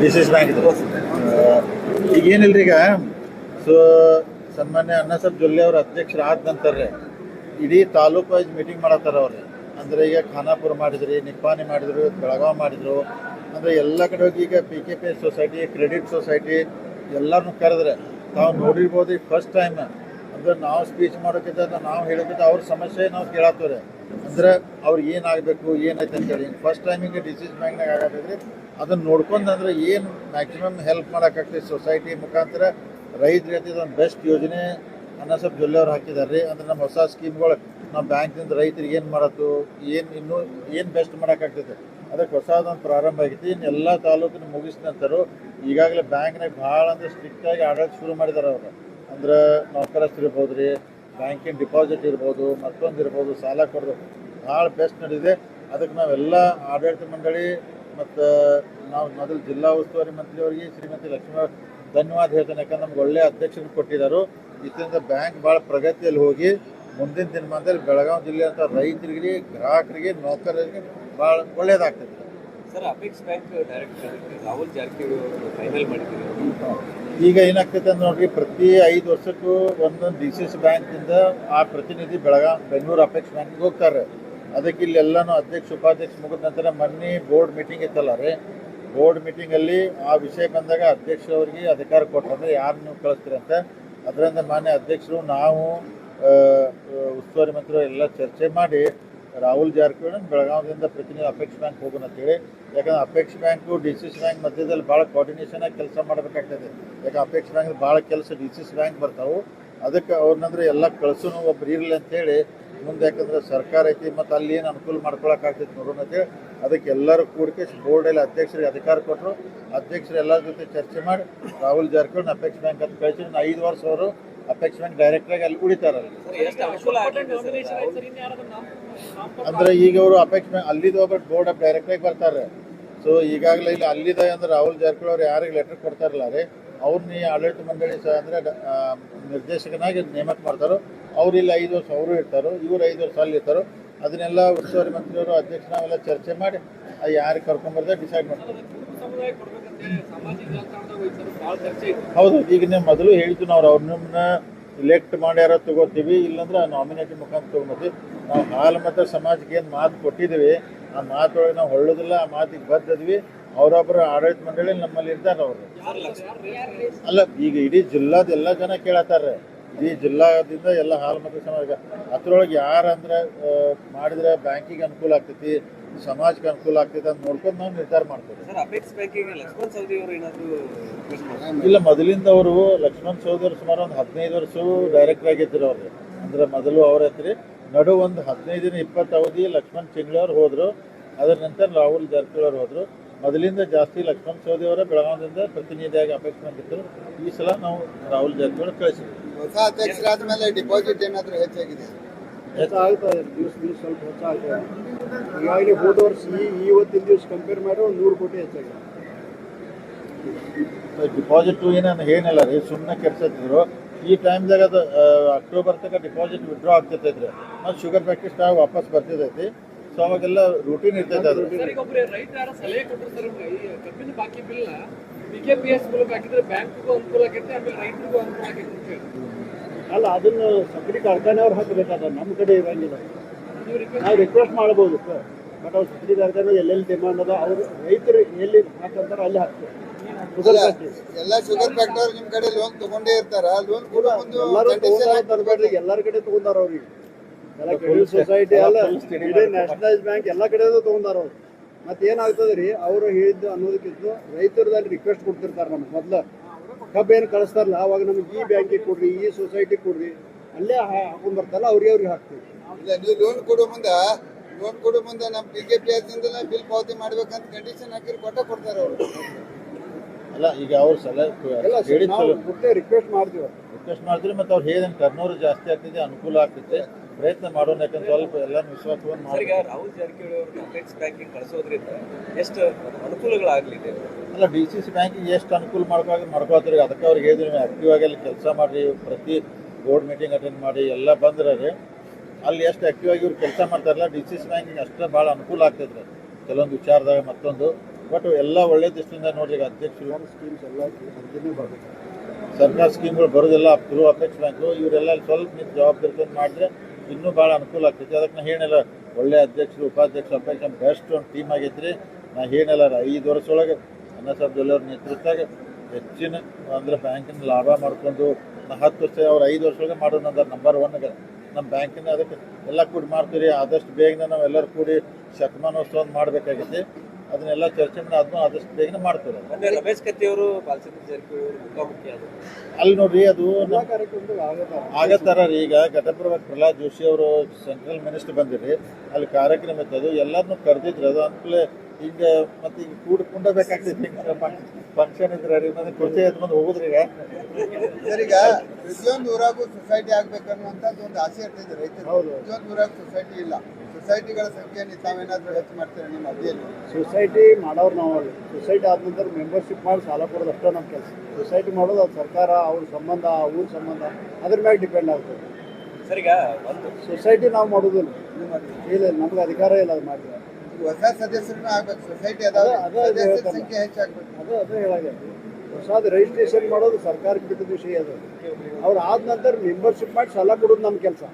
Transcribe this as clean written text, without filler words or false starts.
ಡಿಸಿಸ್ bank ಇದು ಈಗ ಏನಿಲ್ರಿ ಈಗ ಸೊ ಸನ್ಮಾನ್ಯ ಅಣ್ಣಾಸಾಬ್ ಜೊಲ್ಲೆ ಅವ್ರ ಅಧ್ಯಕ್ಷರಾದ ನಂತರ ಇಡೀ ತಾಲೂಕು ವೈಸ್ ಮೀಟಿಂಗ್ ಮಾಡತ್ತಾರ ಅವ್ರು. ಅಂದರೆ ಈಗ ಖಾನಾಪುರ ಮಾಡಿದ್ರಿ, ನಿಪ್ಪಾಣಿ ಮಾಡಿದ್ರು, ಬೆಳಗಾವಿ ಮಾಡಿದ್ರು, ಅಂದರೆ ಎಲ್ಲ ಕಡೆ ಹೋಗಿ ಈಗ PKP ಸೊಸೈಟಿ, ಕ್ರೆಡಿಟ್ ಸೊಸೈಟಿ ಎಲ್ಲರನ್ನೂ ಕರೆದ್ರೆ ತಾವು ನೋಡಿರ್ಬೋದು. ಈಗ ಫಸ್ಟ್ ಟೈಮ್ ಅಂದ್ರೆ ನಾವು ಸ್ಪೀಚ್ ಮಾಡೋಕ್ಕಿಂತ ನಾವು ಹೇಳೋಕ್ಕಿಂತ ಅವ್ರ ಸಮಸ್ಯೆ ನಾವು ಕೇಳತ್ತವ್ರೆ. ಅಂದ್ರೆ ಅವ್ರಿಗೆ ಏನಾಗಬೇಕು ಏನೈತೆ ಅಂತೇಳಿ ಫಸ್ಟ್ ಟೈಮಿಗೆ ಡಿಸಿಸ್ ಬ್ಯಾಂಕ್ನಾಗ ಆಗತ್ತೈತ್ರಿ. ಅದನ್ನು ನೋಡ್ಕೊಂಡು ಅಂದ್ರೆ ಏನು ಮ್ಯಾಕ್ಸಿಮಮ್ ಹೆಲ್ಪ್ ಮಾಡೋಕ್ಕಾಗ್ತದೆ ಸೊಸೈಟಿ ಮುಖಾಂತರ ರೈತರಿಗೆ ಒಂದು ಬೆಸ್ಟ್ ಯೋಜನೆ ಅಣ್ಣಾಸಾಬ್ ಜೊಲ್ಲೆ ಅವ್ರು ಹಾಕಿದ್ದಾರೆ ರೀ. ಅಂದ್ರೆ ನಮ್ಮ ಹೊಸ ಸ್ಕೀಮ್ಗಳು ನಮ್ಮ ಬ್ಯಾಂಕಿಂದ ರೈತರಿಗೆ ಏನು ಮಾಡತ್ತು, ಇನ್ನೂ ಏನು ಬೆಸ್ಟ್ ಮಾಡೋಕ್ಕಾಗ್ತೈತೆ ಅದಕ್ಕೆ ಹೊಸದೊಂದು ಪ್ರಾರಂಭ ಆಗೈತಿ. ಇನ್ನು ಎಲ್ಲ ತಾಲೂಕಿನ ಮುಗಿಸಿದ ನಂತರ ಈಗಾಗಲೇ ಬ್ಯಾಂಕ್ನಾಗ ಭಾಳ ಅಂದ್ರೆ ಸ್ಟ್ರಿಕ್ಟಾಗಿ ಆಡಳಿತ ಶುರು ಮಾಡಿದ್ದಾರೆ ಅವರು. ಅಂದ್ರೆ ನೌಕರಸ್ಥರು ಇರ್ಬೋದು ರೀ, ಬ್ಯಾಂಕಿನ ಡಿಪಾಸಿಟ್ ಇರ್ಬೋದು, ಮತ್ತೊಂದು ಇರ್ಬೋದು, ಸಾಲ ಕೊಡೋದು ಭಾಳ ಬೆಸ್ಟ್ ನಡೆದಿದೆ. ಅದಕ್ಕೆ ನಾವೆಲ್ಲ ಆಡಳಿತ ಮಂಡಳಿ ಮತ್ತು ನಾವು ಮೊದಲು ಜಿಲ್ಲಾ ಉಸ್ತುವಾರಿ ಮಂತ್ರಿಯವರಿಗೆ ಶ್ರೀಮತಿ ಲಕ್ಷ್ಮೀ ಧನ್ಯವಾದ ಹೇಳ್ತೇನೆ. ಯಾಕಂದ್ರೆ ನಮ್ಗೆ ಒಳ್ಳೆಯ ಅಧ್ಯಕ್ಷರು ಕೊಟ್ಟಿದ್ದಾರೆ. ಇದರಿಂದ ಬ್ಯಾಂಕ್ ಭಾಳ ಪ್ರಗತಿಯಲ್ಲಿ ಹೋಗಿ ಮುಂದಿನ ದಿನಮಾನದಲ್ಲಿ ಬೆಳಗಾವಿ ಜಿಲ್ಲೆ ಅಂತ ರೈತರಿಗೆ, ಗ್ರಾಹಕರಿಗೆ, ನೌಕರರಿಗೆ ಭಾಳ ಒಳ್ಳೇದಾಗ್ತದೆ. Sir, apex bank director Rahul Jarkiholi final ಮಾಡಿದ್ದೀವಿ. ಈಗ ಏನಾಗ್ತೈತೆ ಅಂದ್ರೆ ನೋಡ್ರಿ, ಪ್ರತಿ 5 ವರ್ಷಕ್ಕೂ ಒಂದೊಂದು ಡಿಸಿಸ್ ಬ್ಯಾಂಕಿಂದ ಆ ಪ್ರತಿನಿಧಿ ಬೆಂಗಳೂರು ಅಪೆಕ್ಸ್ ಬ್ಯಾಂಕಿಗೆ ಹೋಗ್ತಾರೆ. ಅದಕ್ಕೆ ಇಲ್ಲೆಲ್ಲನೂ ಅಧ್ಯಕ್ಷ ಉಪಾಧ್ಯಕ್ಷ ಮುಗಿದ ನಂತರ ಮೊನ್ನೆ ಬೋರ್ಡ್ ಮೀಟಿಂಗ್ ಇತ್ತಲ್ಲ ರೀ, ಬೋರ್ಡ್ ಮೀಟಿಂಗಲ್ಲಿ ಆ ವಿಷಯ ಬಂದಾಗ ಅಧ್ಯಕ್ಷರವರಿಗೆ ಅಧಿಕಾರ ಕೊಟ್ಟರೆ ಯಾರು ನೀವು ಕಳಿಸ್ತೀರಿ ಅಂತ. ಅದರಿಂದ ಮಾನ್ಯ ಅಧ್ಯಕ್ಷರು ನಾವು ಉಸ್ತುವಾರಿ ಮಂತ್ರಿಗಳು ಎಲ್ಲ ಚರ್ಚೆ ಮಾಡಿ ರಾಹುಲ್ ಜಾರಕಿಹೊಳಿ ಬೆಳಗಾವಿಯಿಂದ ಪ್ರತಿನಿಧಿ ಅಪೆಕ್ಸ್ ಬ್ಯಾಂಕ್ ಹೋಗೋಣ ಅಂತೇಳಿ. ಯಾಕಂದ್ರೆ ಅಪೆಕ್ಸ್ ಬ್ಯಾಂಕು ಡಿಸಿಸ್ ಬ್ಯಾಂಕ್ ಮಧ್ಯದಲ್ಲಿ ಭಾಳ ಕೋಆರ್ಡಿನೇಷನ್ ಆಗಿ ಕೆಲಸ ಮಾಡಬೇಕಾಗ್ತದೆ. ಯಾಕೆ ಅಪೆಕ್ಸ್ ಬ್ಯಾಂಕ್ ಭಾಳ ಕೆಲಸ ಡಿಸಿಸ್ ಬ್ಯಾಂಕ್ ಬರ್ತಾವೆ. ಅದಕ್ಕೆ ಅವ್ರನ್ನಂದ್ರೆ ಎಲ್ಲ ಕಳ್ಸೋನು ಒಬ್ರು ಇರಲಿ ಅಂತೇಳಿ ಮುಂದೆ, ಯಾಕಂದ್ರೆ ಸರ್ಕಾರ ಐತಿ ಮತ್ತು ಅಲ್ಲಿ ಏನು ಅನುಕೂಲ ಮಾಡ್ಕೊಳಕ್ಕಾಗ್ತೈತೆ ನೋಡೋಣ ಅಂತೇಳಿ ಅದಕ್ಕೆ ಎಲ್ಲರೂ ಕೂಡಿಕೆ ಬೋರ್ಡಲ್ಲಿ ಅಧ್ಯಕ್ಷರಿಗೆ ಅಧಿಕಾರ ಕೊಟ್ಟರು. ಅಧ್ಯಕ್ಷರು ಎಲ್ಲರ ಜೊತೆ ಚರ್ಚೆ ಮಾಡಿ ರಾಹುಲ್ ಜಾರಕಿಹೊಳಿ ಅಪೆಕ್ಸ್ ಬ್ಯಾಂಕ್ ಅಂತ ಕಳಿಸಿ 5 ವರ್ಷ ಅವರು ಅಪೆಕ್ಸ್ ಬ್ಯಾಂಕ್ ಡೈರೆಕ್ಟಾಗಿ ಅಲ್ಲಿ ಉಳಿತಾರಲ್ಲ. ಅಂದ್ರೆ ಈಗ ಅವರು ಅಪೆಕ್ಸ್ ಬ್ಯಾಂಕ್ ಅಲ್ಲಿದ್ದು ಒಬ್ಬರು ಬೋರ್ಡ್ ಆಫ್ ಡೈರೆಕ್ಟಾಗಿ ಬರ್ತಾರೆ. ಸೊ ಈಗಾಗಲೇ ಇಲ್ಲಿ ಅಲ್ಲಿದೆ ಅಂದ್ರೆ ರಾಹುಲ್ ಜಾರಕಿಹೊಳಿ ಅವ್ರು ಯಾರಿಗೆ ಲೆಟರ್ ಕೊಡ್ತಾರಲ್ಲ ರೀ, ಅವ್ರನ್ನ ಈ ಆಡಳಿತ ಮಂಡಳಿ ಅಂದರೆ ನಿರ್ದೇಶಕನಾಗಿ ನೇಮಕ ಮಾಡ್ತಾರೋ. ಅವ್ರು ಇಲ್ಲಿ 5 ವರ್ಷ ಅವರು ಇರ್ತಾರೋ, ಇವ್ರು 5 ವರ್ಷ ಅಲ್ಲಿ ಇರ್ತಾರೋ. ಅದನ್ನೆಲ್ಲ ಉಸ್ತುವಾರಿ ಮಂತ್ರಿಯವರು ಅಧ್ಯಕ್ಷ ನಾವೆಲ್ಲ ಚರ್ಚೆ ಮಾಡಿ ಯಾರಿಗೆ ಕರ್ಕೊಂಡ್ಬರ್ತಾರೆ ಡಿಸೈಡ್ ಮಾಡ್ತಾರೆ. ಹೌದು, ಈಗ ನೀವು ಮೊದಲು ಹೇಳಿದ್ದು ನಾವು ಅವ್ರನ್ನ ಇಲೆಕ್ಟ್ ಮಾಡ್ಯಾರ ತಗೋತೀವಿ, ಇಲ್ಲಾಂದ್ರೆ ನಾಮಿನೇಟಿ ಮುಖಾಂತರ ತೊಗೊಂಬರ್ತೀವಿ. ನಾವು ಹಾಲು ಮತ್ತು ಸಮಾಜಕ್ಕೆ ಏನು ಮಾತು ಕೊಟ್ಟಿದ್ದೀವಿ ಆ ಮಾತೊಳಗೆ ನಾವು ಹೊಳ್ಳೋದಿಲ್ಲ, ಆ ಮಾತಿಗೆ ಬದ್ದಿದ್ವಿ. ಅವರೊಬ್ಬರು ಆಡಳಿತ ಮಂಡಳಿ ನಮ್ಮಲ್ಲಿ ಇರ್ತಾರೆ ಅವರು. ಅಲ್ಲ, ಈಗ ಇಡೀ ಜಿಲ್ಲಾದ ಎಲ್ಲ ಜನ ಕೇಳತ್ತಾರೆ. ಇಡೀ ಜಿಲ್ಲಾದಿಂದ ಎಲ್ಲ ಹಾಲು ಮತ್ತು ಸಮಾಜ ಅದ್ರೊಳಗೆ ಯಾರಂದ್ರೆ ಮಾಡಿದ್ರೆ ಬ್ಯಾಂಕಿಗೆ ಅನುಕೂಲ ಆಗ್ತೈತಿ, ಸಮಾಜಕ್ಕೆ ಅನುಕೂಲ ಆಗ್ತೈತಿ ಅಂತ ನೋಡ್ಕೊಂಡು ನಾವು ನಿರ್ಧಾರ ಮಾಡ್ತೀವಿ. ಇಲ್ಲ, ಮೊದಲಿಂದ ಅವರು ಲಕ್ಷ್ಮಣ್ ಸವದಿ ಅವರು ಸುಮಾರು ಒಂದು 15 ವರ್ಷ ಡೈರೆಕ್ಟರ್ ಆಗಿದ್ರು ಅವ್ರು. ಅಂದ್ರೆ ಮೊದಲು ಅವ್ರ ಹತ್ರಿ ನಡು ಒಂದು 15-20 ಅವಧಿ ಲಕ್ಷ್ಮಣ್ ಚಿಂಗ್ಳೆ ಅವ್ರು ಹೋದ್ರು. ಅದರ ನಂತರ ರಾಹುಲ್ ಜಾರಕಿಹೊಳಿ ಅವರು ಹೋದ್ರು. ಮೊದಲಿಂದ ಜಾಸ್ತಿ ಲಕ್ಷ್ಮಣ್ ಸವದಿ ಅವರ ಬೆಳಗಾವಿಯಿಂದ ಪ್ರತಿನಿಧಿಯಾಗಿ ಅಪೇಕ್ಷೆ ಮಾಡಿದ್ರು. ಈ ಸಲ ನಾವು ರಾಹುಲ್ ಜಾರಕಿಹೊಳಿ ಕಳಿಸಿದ್ವಿ. ಹೊಸ ಅಧ್ಯಕ್ಷರಾದ ಮೇಲೆ ಡಿಪಾಸಿಟ್ ಏನಾದರೂ ಹೆಚ್ಚಾಗಿದೆ? ಹೆಚ್ಚಾಗ್ತದೆ, ದಿವಸ ಸ್ವಲ್ಪ ಹೆಚ್ಚಾಗ್ತದೆ. ಈಗಾಗಲೇ ಹೋದ ವರ್ಷ ಇವತ್ತಿನ ದಿವಸ ಕಂಪೇರ್ ಮಾಡಿ ಒಂದು 100 ಕೋಟಿ ಹೆಚ್ಚಾಗಿದೆ. ಡಿಪಾಸಿಟ್ ಏನಿಲ್ಲ ರೀ, ಸುಮ್ಮನೆ ಕೆಡ್ಸತ್ತಿದ್ರು. ಈ ಟೈಮ್ದಾಗ ಅದು ಅಕ್ಟೋಬರ್ ತನಕ ಡಿಪಾಸಿಟ್ ವಿಡ್ರಾ ಆಗ್ತಿರ್ತೈತ್ರಿ. ಮತ್ತು ಶುಗರ್ ಫ್ಯಾಕ್ಟ್ರಿ ಸ್ಟಾಕ್ ವಾಪಸ್ ಬರ್ತಿರ್ತೈತಿ. ಸೊ ಅವಾಗೆಲ್ಲ ರೂಟೀನ್ ಇರ್ತೈತೆ. ಅದು ಅಲ್ಲ, ಅದನ್ನು ಸಕ್ಕರೆ ಕಾರ್ಖಾನೆ ಅವ್ರು ಹಾಕಬೇಕಾದ, ನಮ್ಮ ಕಡೆ ಇರಂಗಿಲ್ಲ. ನಾವು ರಿಕ್ವೆಸ್ಟ್ ಮಾಡ್ಬೋದು, ಬಟ್ ಅವ್ರು ಸಕ್ಕರೆ ಕಾರ್ಖಾನೆ ಎಲ್ಲೆಲ್ಲಿ ಡಿಮಾಂಡ್ ಅದ ಅವ್ರು ರೈತರು ಎಲ್ಲಿ ಹಾಕಂತಾರೆ ಅಲ್ಲಿ ಹಾಕ್ತಾರೆ. ಎಲ್ಲ ಶುಗರ್ ಫ್ಯಾಕ್ಟರಿ ನಿಮ್ಮ ಕಡೆ ಲೋನ್ ತಗೊಂಡೇ ಇರ್ತಾರ. ಲೋನ್ ಕೂಡ ತರಬೇಡ್ರಿ, ಎಲ್ಲರ ಕಡೆ ತಗೊಂಡಾರ ಅವ್ರಿಗೆ. ಎಲ್ಲ ಕ್ರೆಡಿಟ್ ಸೊಸೈಟಿ ಅಲ್ಲ, ಇಡೀ ನ್ಯಾಷನಲೈಸ್ ಬ್ಯಾಂಕ್ ಎಲ್ಲ ಕಡೆ ತಗೊಂಡಾರ ಅವ್ರು. ಮತ್ತೆ ಏನಾಗ್ತದೆ ರೀ, ಅವರು ಹೇಳಿದ್ದು ಅನ್ನೋದಕ್ಕಿಂತ ರೈತರದಲ್ಲಿ ರಿಕ್ವೆಸ್ಟ್ ಕೊಡ್ತಿರ್ತಾರೆ. ನಮ್ಗೆ ಮೊದ್ಲು ಕಬ್ಬು ಏನು ಕಳಿಸ್ತಾರಲ್ಲ, ಅವಾಗ ನಮ್ಗೆ ಈ ಬ್ಯಾಂಕಿಗೆ ಕೊಡ್ರಿ, ಈ ಸೊಸೈಟಿಗೆ ಕೊಡ್ರಿ, ಅಲ್ಲೇ ಹಾಕೊಂಡ್ ಬರ್ತಾರಲ್ಲ ಅವ್ರಿಗೆ ಹಾಕ್ತೀವಿ. ಇಲ್ಲ, ನೀವು ಲೋನ್ ಕೊಡೋ ಮುಂದೆ ನಮ್ಮ PKPS ಬಿಲ್ ಪಾವತಿ ಮಾಡ್ಬೇಕಂತ ಕಂಡೀಷನ್ ಹಾಕಿರಿ ಕೊಡ್ತಾರೆ ಅವರು. ಅಲ್ಲ, ಈಗ ಅವ್ರು ರಿಕ್ವೆಸ್ಟ್ ಮಾಡ್ತೀವಿ ಮಾಡಿದ್ರೆ ಮತ್ತೆ ಅವ್ರು ಹೇಳಿದ ಟರ್ನೋವರ್ ಜಾಸ್ತಿ ಆಗ್ತಿದೆ, ಅನುಕೂಲ ಆಗ್ತೈತೆ. ಪ್ರಯತ್ನ ಮಾಡೋಣ. ಯಾಕಂದ್ರೆ ಸ್ವಲ್ಪ ಎಲ್ಲ ವಿಶ್ವಾಸವನ್ನು ಮಾಡಿ ರಾಹುಲ್ ಜಾರಕಿಹೊಳಿ ಅವರು ಅಪೆಕ್ಸ್ ಬ್ಯಾಂಕಿಂಗ್ ಕಳಿಸೋದ್ರಿಂದ ಎಷ್ಟು ಅನುಕೂಲಗಳಾಗಲಿದೆ? ಅಲ್ಲ, DCC ಬ್ಯಾಂಕಿಗೆ ಎಷ್ಟು ಅನುಕೂಲ ಮಾಡ್ಕೋತೀರಿ. ಅದಕ್ಕೆ ಅವ್ರಿಗೆ ಹೇಳಿದ್ರಿ ಆ್ಯಕ್ಟಿವ್ ಆಗಿ ಅಲ್ಲಿ ಕೆಲಸ ಮಾಡಿರಿ, ಪ್ರತಿ ಬೋರ್ಡ್ ಮೀಟಿಂಗ್ ಅಟೆಂಡ್ ಮಾಡಿ ಎಲ್ಲ ಬಂದ್ರೆ ಅಲ್ಲಿ ಎಷ್ಟು ಆ್ಯಕ್ಟಿವ್ ಆಗಿ ಇವ್ರು ಕೆಲಸ ಮಾಡ್ತಾರಲ್ಲ, DCC ಬ್ಯಾಂಕಿಗೆ ಅಷ್ಟೇ ಭಾಳ ಅನುಕೂಲ ಆಗ್ತೈತ್ರಿ ಕೆಲವೊಂದು ವಿಚಾರದಾಗ. ಮತ್ತೊಂದು ಬಟ್ ಎಲ್ಲ ಒಳ್ಳೆ ದೃಷ್ಟಿಯಿಂದ ನೋಡ್ರಿ ಈಗ ಅಧ್ಯಕ್ಷರು ಸ್ಕೀಮ್ಸ್ ಎಲ್ಲ ಅರ್ಜಿನೇ ಬರ್ಬೇಕು. ಸರ್ಕಾರ ಸ್ಕೀಮ್ಗಳು ಬರೋದೆಲ್ಲ ಥ್ರೂ ಅಪೆಕ್ಸ್ ಬ್ಯಾಂಕು ಇವರೆಲ್ಲ ಸ್ವಲ್ಪ ನಿಂತು ಜವಾಬ್ದಾರಿ ಮಾಡಿದ್ರೆ ಇನ್ನೂ ಭಾಳ ಅನುಕೂಲ ಆಗ್ತೈತಿ. ಅದಕ್ಕೆ ನಾ ಏನಿಲ್ಲ ಒಳ್ಳೆ ಅಧ್ಯಕ್ಷರು ಉಪಾಧ್ಯಕ್ಷರು ಅಪೆಕ್ಸ್ ಬೆಸ್ಟ್ ಒಂದು ಟೀಮ್ ಆಗೈತ್ರಿ. ನಾ ಏನಿಲ್ಲ 5 ವರ್ಷದೊಳಗೆ ಅನ್ನಸಾಬ್ ಜೊಲ್ಲೆಯವ್ರ ನೇತೃತ್ವದಾಗ ಹೆಚ್ಚಿನ ಅಂದ್ರೆ ಬ್ಯಾಂಕಿನ ಲಾಭ ಮಾಡ್ಕೊಂಡು ನಾ 10 ವರ್ಷ ಅವ್ರು 5 ವರ್ಷದೊಳಗೆ ಮಾಡೋಣ ಅಂದ್ರೆ ನಂಬರ್ 1 ನಮ್ಮ ಬ್ಯಾಂಕಿನ ಅದಕ್ಕೆ ಎಲ್ಲ ಕೂಡಿ ಮಾಡ್ತೀವಿ. ಆದಷ್ಟು ಬೇಗನೆ ನಾವು ಎಲ್ಲರೂ ಕೂಡಿ ಶತಮಾನೋತ್ಸವ ಮಾಡಬೇಕಾಗೈತಿ. ಅದನ್ನೆಲ್ಲ ಚರ್ಚೆ ಮಾಡಿ ಅದನ್ನು ಆದಷ್ಟು ಬೇಗನೆ ಮಾಡ್ತೀವಿ. ಮೊನ್ನೆ ರಮೇಶ್ ಕತ್ತಿ ಅವರು ಬಾಲಚಂದ್ರ ಜಾರಕಿಹೊಳಿ ಅವರು ಮುಖಾಮುಖಿ ಆದರು. ಅಲ್ಲಿ ನೋಡ್ರಿ ಅದು ಎಲ್ಲ ಕಾರ್ಯಕ್ರಮದಾಗ ಆಗಲ್ಲ. ಆಗತ್ತಾರ ರೀ. ಈಗ ಘಟಪ್ರಭಾ ಪ್ರಹ್ಲಾದ್ ಜೋಶಿ ಅವರು ಸೆಂಟ್ರಲ್ ಮಿನಿಸ್ಟರ್ ಬಂದಿರಿ, ಅಲ್ಲಿ ಕಾರ್ಯಕ್ರಮ ಇತ್ತು. ಅದು ಎಲ್ಲರನ್ನೂ ಕರೆದಿದ್ರು. ಅದು ಅನ್ಕೂಲೆ ಈಗ ಮತ್ತೆ ಈಗ ಕೂಡ್ಕೊಂಡಬೇಕಾಗ್ತೈತಿ. ಫಂಕ್ಷನ್ ಇದ್ರೆ ರೀ ಮತ್ತೆ ಕುರ್ಚಿ ಎತ್ಕೊಂಡು ಹೋಗುದ್ರಿ. ಈಗ ಸರ್, ಈಗ ಪ್ರತಿಯೊಂದು ಊರಾಗೂ ಸೊಸೈಟಿ ಆಗ್ಬೇಕನ್ನುವಂಥದ್ದು ಒಂದು ಆಸೆ ಇರ್ತೈತೆ ರೈತರು. ಹೌದು. ಪ್ರತಿಯೊಂದು ಊರಾಗ ಸೊಸೈಟಿ ಇಲ್ಲ. ಸೊಸೈಟಿಗಳ ಸಂಖ್ಯೆಯನ್ನು ತಾವೇನಾದ್ರೂ ಹೆಚ್ಚು ಮಾಡ್ತೀರಾ ನಿಮ್ಮ ಅಧಿಯಲ್ಲಿ? ಸೊಸೈಟಿ ಮಾಡೋರು ನಾವು ಅಲ್ಲಿ ಸೊಸೈಟಿ ಆದ ನಂತರ ಮೆಂಬರ್ಶಿಪ್ ಮಾಡಿ ಸಾಲ ಕೊಡೋದು ಅಷ್ಟೇ ನಮ್ಮ ಕೆಲಸ. ಸೊಸೈಟಿ ಮಾಡೋದು ಅದು ಸರ್ಕಾರ, ಅವ್ರ ಸಂಬಂಧ, ಊರ ಸಂಬಂಧ ಅದ್ರ ಮ್ಯಾಗ ಡಿಪೆಂಡ್ ಆಗ್ತದೆ. ಸರ್, ಈಗ ಒಂದು ಸೊಸೈಟಿ ನಾವು ಮಾಡೋದಿಲ್ಲ, ಇಲ್ಲ ನಮ್ಗೆ ಅಧಿಕಾರ ಇಲ್ಲ ಅದು ಮಾಡಿದ್ರೆ. ಹೊಸ ಸದಸ್ಯರನ್ನ ಆಗ್ಬೇಕು. ಸೊಸೈಟಿ ಅದಾವೆ, ಅದೇ ಸದಸ್ಯರ ಹೇಳ್ತಾನೆ. ಸಂಖ್ಯೆ ಹೆಚ್ಚಾಗ್ಬೇಕು. ಅದೇ ಹೇಳಾಗ ಹೊಸದು ರಿಜಿಸ್ಟ್ರೇಷನ್ ಮಾಡೋದು ಸರ್ಕಾರಕ್ಕೆ ಬಿಟ್ಟಿದ ವಿಷಯ ಅದು. ಅವ್ರು ಆದ ನಂತರ ಮೆಂಬರ್ಶಿಪ್ ಮಾಡಿ ಸಾಲ ಕೊಡೋದು ನಮ್ಮ ಕೆಲಸ.